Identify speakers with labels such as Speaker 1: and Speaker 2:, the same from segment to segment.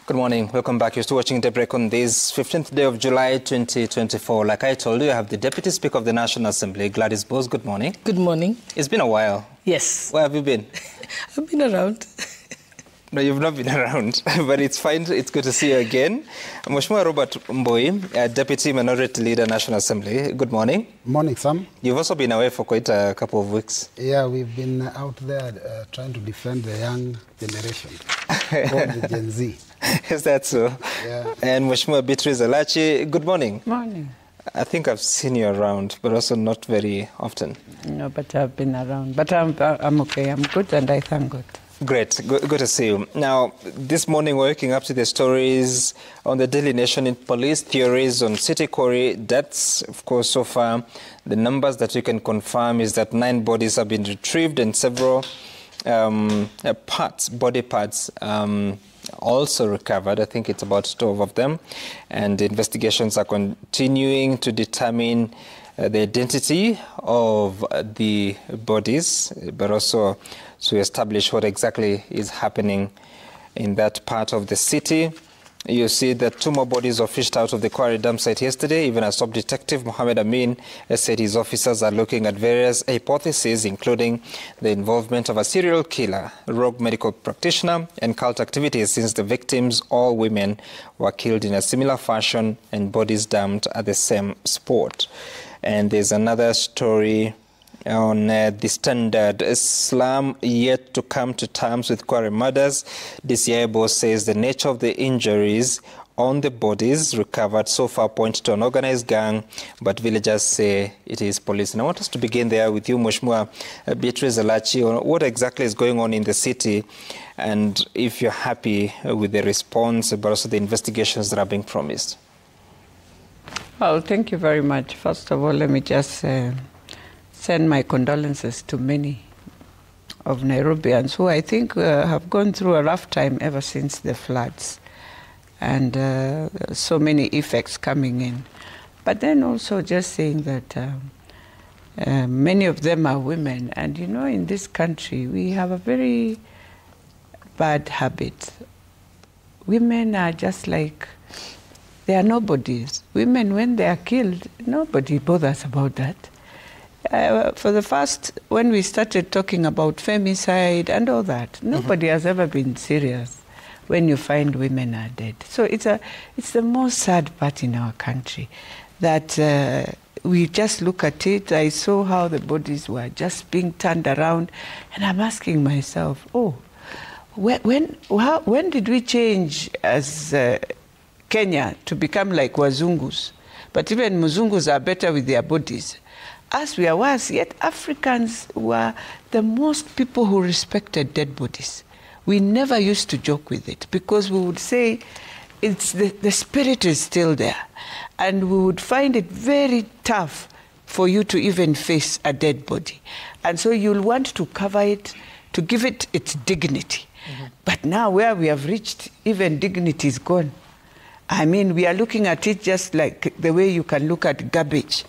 Speaker 1: Good morning. Welcome back. You're still watching Daybreak on this 15th day of July 2024. Like I told you, I have the Deputy Speaker of the National Assembly, Gladys Bose. Good morning.
Speaker 2: Good morning.
Speaker 1: It's been a while.
Speaker 2: Yes.
Speaker 1: Where have you been?
Speaker 2: I've been around.
Speaker 1: No, you've not been around, but it's fine. It's good to see you again. Mheshimiwa Robert Mboi, Deputy Minority Leader, National Assembly. Good morning.
Speaker 3: Morning, Sam.
Speaker 1: You've also been away for quite a couple of weeks.
Speaker 3: Yeah, we've been out there trying to defend the young generation, called the Gen Z.
Speaker 1: Is that so?
Speaker 3: Yeah.
Speaker 1: And Mheshimiwa Beatrice Alachi, good morning.
Speaker 4: Morning.
Speaker 1: I think I've seen you around, but also not very often.
Speaker 4: No, but I've been around. But I'm okay. I'm good, and I thank God.
Speaker 1: Great. Good to see you. Now, this morning we're waking up to the stories on the Daily Nation in police theories on City Quarry deaths. Of course, so far, the numbers that you can confirm is that 9 bodies have been retrieved and several body parts, also recovered. I think it's about 12 of them. And the investigations are continuing to determine the identity of the bodies, but also to establish what exactly is happening in that part of the city. You see that 2 more bodies were fished out of the Quarry dump site yesterday. Even as Sub-Detective Mohammed Amin said his officers are looking at various hypotheses, including the involvement of a serial killer, rogue medical practitioner, and cult activities, since the victims, all women, were killed in a similar fashion and bodies dumped at the same spot. And there's another story on the Standard. Islam yet to come to terms with Quarry murders. DCI boss says the nature of the injuries on the bodies recovered so far point to an organized gang, but villagers say it is police. And I want us to begin there with you, Mheshimiwa Beatrice Alachi, on what exactly is going on in the city and if you're happy with the response, but also the investigations that are being promised.
Speaker 4: Well, thank you very much. First of all, let me just send my condolences to many of Nairobians who I think have gone through a rough time ever since the floods, and so many effects coming in. But then also just saying that many of them are women, and you know, in this country we have a very bad habit. Women are just like, they are nobodies. Women, when they are killed, nobody bothers about that. For the first, when we started talking about femicide and all that, nobody has ever been serious when you find women are dead. So it's the most sad part in our country that we just look at it. I saw how the bodies were just being turned around, and I'm asking myself, when did we change as Kenya to become like Wazungus? But even Muzungus are better with their bodies. As we are worse, yet Africans were the most people who respected dead bodies. We never used to joke with it because we would say it's the spirit is still there. And we would find it very tough for you to even face a dead body. And so you'll want to cover it, to give it its dignity. But now where we have reached, even dignity is gone. I mean, we are looking at it just like the way you can look at garbage.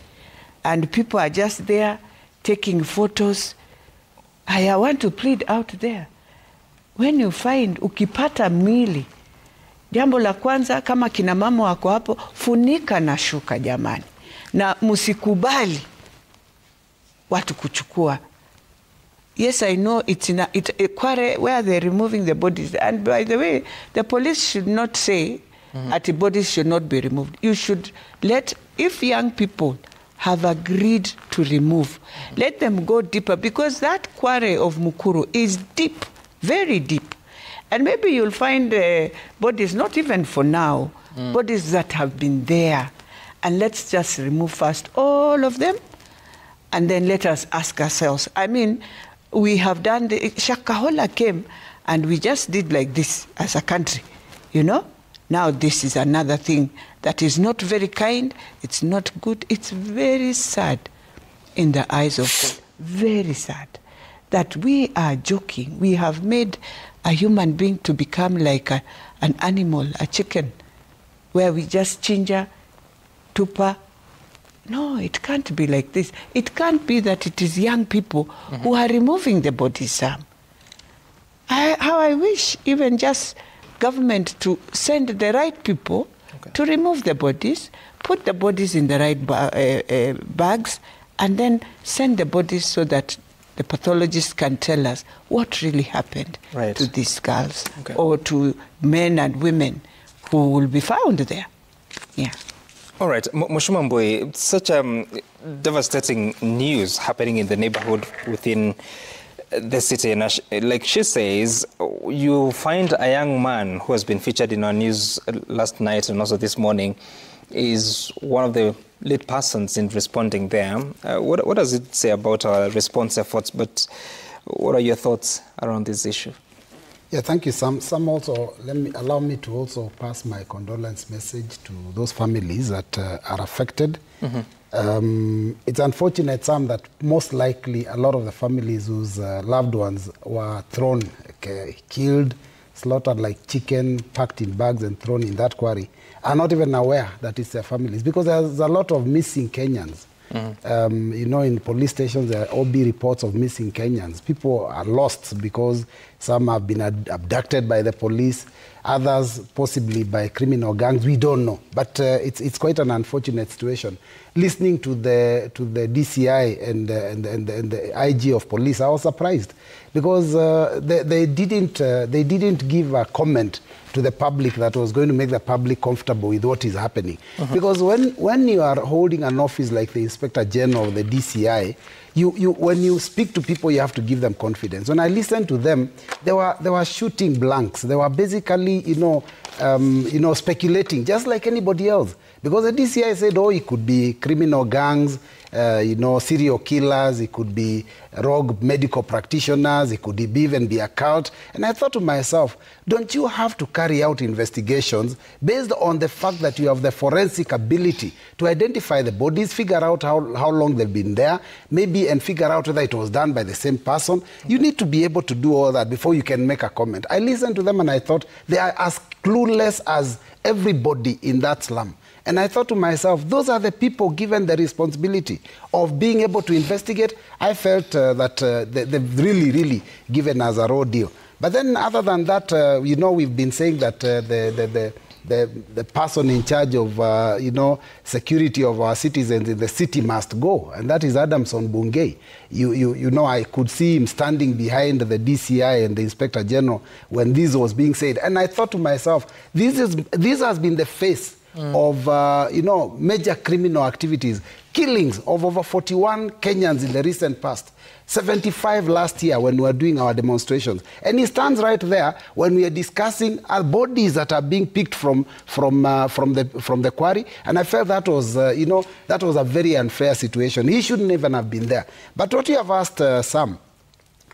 Speaker 4: And people are just there taking photos. I want to plead out there. When you find ukipata mili, jambo la kwanza, kama kina mama wako hapo, funika na shuka jamani. Na musikubali watu kuchukua. Yes, I know it's in a Quarry where they're removing the bodies. And by the way, the police should not say that the bodies should not be removed. You should let, if young people have agreed to remove, let them go deeper, because that Quarry of Mukuru is deep, very deep. And maybe you'll find bodies, not even for now, bodies that have been there. And let's just remove first all of them, and then let us ask ourselves. I mean, we have done, Shakahola came, and we just did like this as a country, you know? Now this is another thing that is not very kind, it's not good, it's very sad in the eyes of God. Very sad that we are joking. We have made a human being to become like an animal, a chicken, where we just chinja, tupa. No, it can't be like this. It can't be that it is young people who are removing the body, Sam. How I wish even just government to send the right people to remove the bodies, put the bodies in the right bags, and then send the bodies so that the pathologists can tell us what really happened to these girls or to men and women who will be found there. Yeah. All
Speaker 1: right, Mheshimiwa Mbui, such devastating news happening in the neighborhood within the city. Like she says, you find a young man who has been featured in our news last night and also this morning is one of the lead persons in responding there. What does it say about our response efforts? But what are your thoughts around this issue?
Speaker 3: Yeah, thank you. Some also, allow me to also pass my condolence message to those families that are affected. It's unfortunate, Sam, that most likely a lot of the families whose loved ones were thrown, killed, slaughtered like chicken, packed in bags and thrown in that quarry, are not even aware that it's their families, because there's a lot of missing Kenyans. You know, in police stations, there are OB reports of missing Kenyans. People are lost because some have been abducted by the police, others possibly by criminal gangs. We don't know, but it's quite an unfortunate situation. Listening to the DCI and the IG of police, I was surprised because they didn't give a comment to the public that was going to make the public comfortable with what is happening. Because when you are holding an office like the Inspector General of the DCI, when you speak to people, you have to give them confidence. When I listened to them, they were shooting blanks. They were basically, speculating just like anybody else. Because the DCI said, oh, it could be criminal gangs, serial killers, it could be rogue medical practitioners, it could even be a cult. And I thought to myself, don't you have to carry out investigations based on the fact that you have the forensic ability to identify the bodies, figure out how long they've been there, maybe, and figure out whether it was done by the same person? You need to be able to do all that before you can make a comment. I listened to them and I thought they are as clueless as everybody in that slum. And I thought to myself, those are the people given the responsibility of being able to investigate. I felt that they've really given us a raw deal. But then other than that, we've been saying that the person in charge of, security of our citizens in the city must go. And that is Adamson Bungei. I could see him standing behind the DCI and the Inspector General when this was being said. And I thought to myself, this has been the face of major criminal activities, killings of over 41 Kenyans in the recent past, 75 last year when we were doing our demonstrations. And he stands right there when we are discussing our bodies that are being picked from the quarry. And I felt that was that was a very unfair situation. He shouldn't even have been there. But what you have asked, Sam,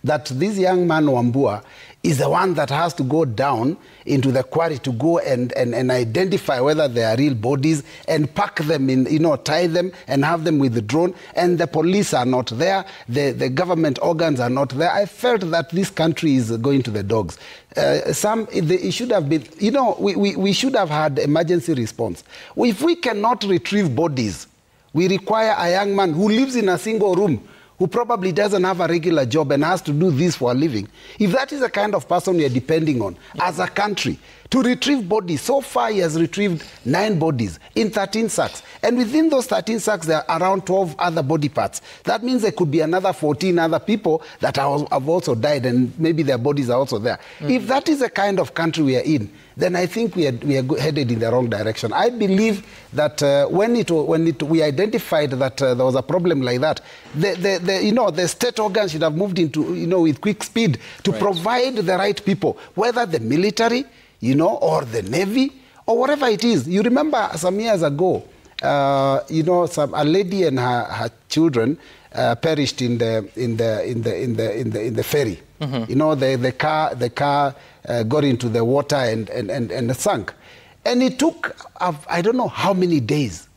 Speaker 3: that this young man Wambua is the one that has to go down into the quarry to go and identify whether they are real bodies and pack them in, tie them and have them with the drone. And the police are not there. The government organs are not there. I felt that this country is going to the dogs. It should have been, we should have had emergency response. If we cannot retrieve bodies, we require a young man who lives in a single room, who probably doesn't have a regular job and has to do this for a living. If that is the kind of person we are depending on as a country to retrieve bodies, so far he has retrieved 9 bodies in 13 sacks. And within those 13 sacks, there are around 12 other body parts. That means there could be another 14 other people that have also died, and maybe their bodies are also there. If that is the kind of country we are in, then I think we are headed in the wrong direction. I believe that when we identified that there was a problem like that, the state organs should have moved into, with quick speed to provide the right people, whether the military, or the Navy, or whatever it is. You remember some years ago, a lady and her children perished in the ferry. The car got into the water and sank. And it took, I don't know how many days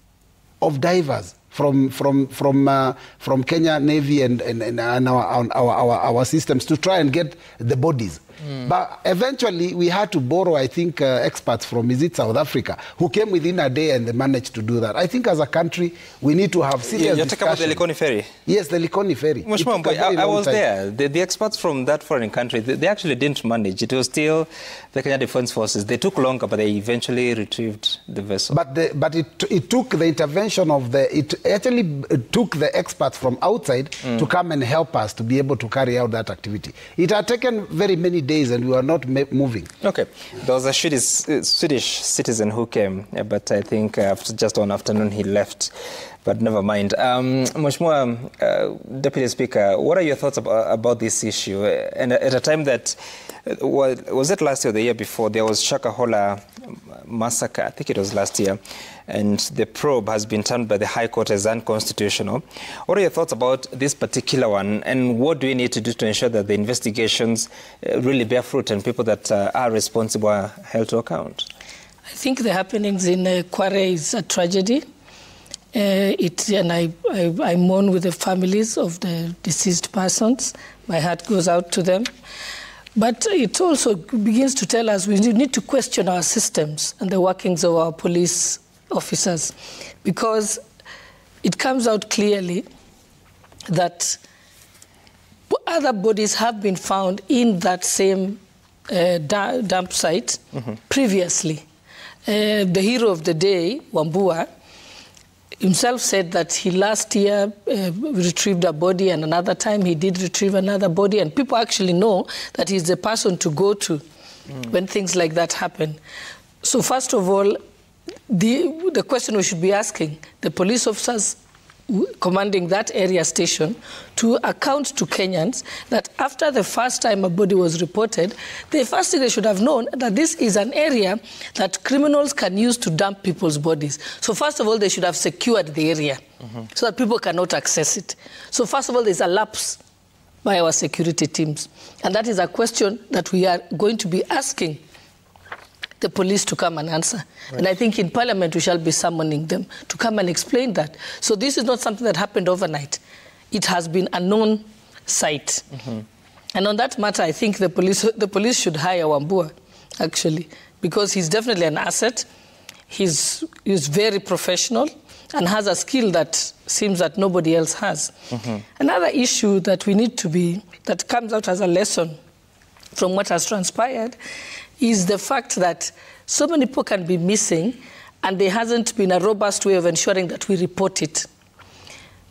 Speaker 3: of divers from Kenya Navy and our systems to try and get the bodies. But eventually we had to borrow, I think, experts from, is it South Africa, who came within a day and they managed to do that. I think as a country, we need to have serious
Speaker 1: You're talking about the Likoni ferry?
Speaker 3: Yes, the Likoni ferry.
Speaker 1: I was there. The experts from that foreign country, they actually didn't manage. It was still the Kenya Defence Forces. They took longer, but they eventually retrieved the vessel.
Speaker 3: But it took the intervention of it actually took the experts from outside to come and help us to be able to carry out that activity. It had taken very many days and we were not moving.
Speaker 1: Okay. There was a Swedish citizen who came, but I think after just one afternoon he left. But never mind. Mheshimiwa Deputy Speaker, what are your thoughts about this issue? And at a time that, was it last year or the year before, there was Shakahola massacre, I think it was last year, and the probe has been termed by the High Court as unconstitutional. What are your thoughts about this particular one, and what do we need to do to ensure that the investigations really bear fruit and people that are responsible are held to account?
Speaker 2: I think the happenings in Quarry is a tragedy. And I mourn with the families of the deceased persons. My heart goes out to them. But it also begins to tell us we need to question our systems and the workings of our police officers, because it comes out clearly that other bodies have been found in that same dump site previously. The hero of the day, Wambua, himself said that he last year retrieved a body, and another time he did retrieve another body, and people actually know that he's the person to go to when things like that happen. So first of all, the question we should be asking the police officers commanding that area station to account to Kenyans that after the first time a body was reported, the first thing they should have known that this is an area that criminals can use to dump people's bodies. So first of all, they should have secured the area so that people cannot access it. So first of all, there's a lapse by our security teams. And that is a question that we are going to be asking the police to come and answer. Right. And I think in Parliament we shall be summoning them to come and explain that. So this is not something that happened overnight. It has been a known site. And on that matter, I think the police should hire Wambua, actually, because he's definitely an asset. He's very professional and has a skill that seems that nobody else has. Another issue that we need to that comes out as a lesson from what has transpired is the fact that so many people can be missing and there hasn't been a robust way of ensuring that we report it.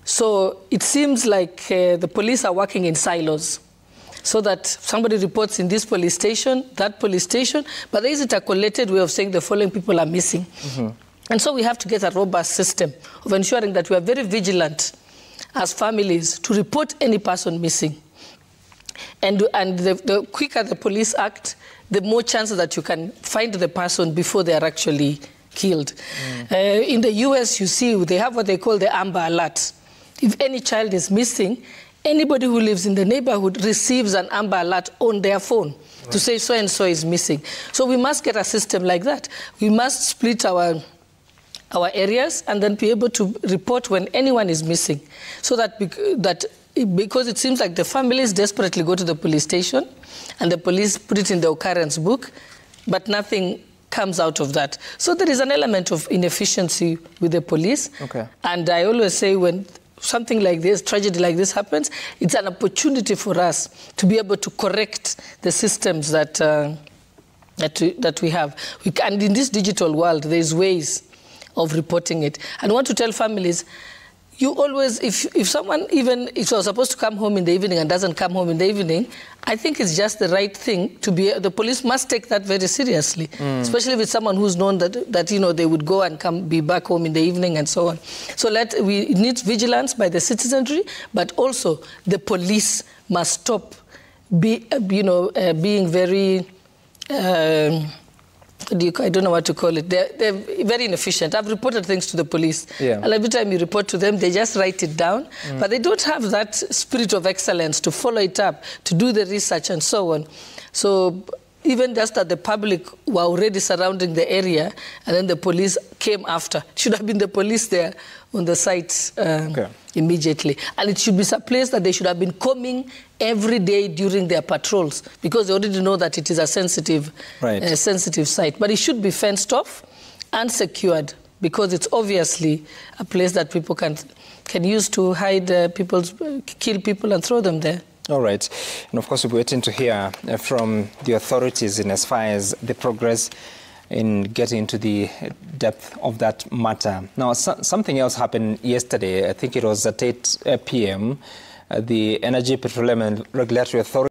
Speaker 2: So it seems like the police are working in silos, so that somebody reports in this police station, that police station, but there isn't a collated way of saying the following people are missing. And so we have to get a robust system of ensuring that we are very vigilant as families to report any person missing. And the quicker the police act, the more chances that you can find the person before they are actually killed. In the US, you see, they have what they call the Amber Alert. If any child is missing, anybody who lives in the neighborhood receives an Amber Alert on their phone to say so-and-so is missing. So we must get a system like that. We must split our areas and then be able to report when anyone is missing, so that because it seems like the families desperately go to the police station and the police put it in the occurrence book, but nothing comes out of that. So there is an element of inefficiency with the police. And I always say when something like this, tragedy like this happens, it's an opportunity for us to be able to correct the systems that we have. And in this digital world, there's ways of reporting it. And I want to tell families, you always, if someone even if you're supposed to come home in the evening and doesn't come home in the evening, I think it's just the right thing to be. The police must take that very seriously, especially with someone who's known that you know they would go and be back home in the evening and so on. So we need vigilance by the citizenry, but also the police must stop being very. I don't know what to call it. They're very inefficient. I've reported things to the police. And every time you report to them, they just write it down. But they don't have that spirit of excellence to follow it up, to do the research and so on. So even just that the public were already surrounding the area, and then the police came after. It should have been the police there on the site immediately. And it should be a place that they should have been coming every day during their patrols, because they already know that it is a sensitive, sensitive site. But it should be fenced off and secured, because it's obviously a place that people can use to hide kill people and throw them there.
Speaker 1: All right. And of course, we're waiting to hear from the authorities in as far as the progress in getting into the depth of that matter. Now, something else happened yesterday. I think it was at 8 p.m. The Energy, Petroleum and Regulatory Authority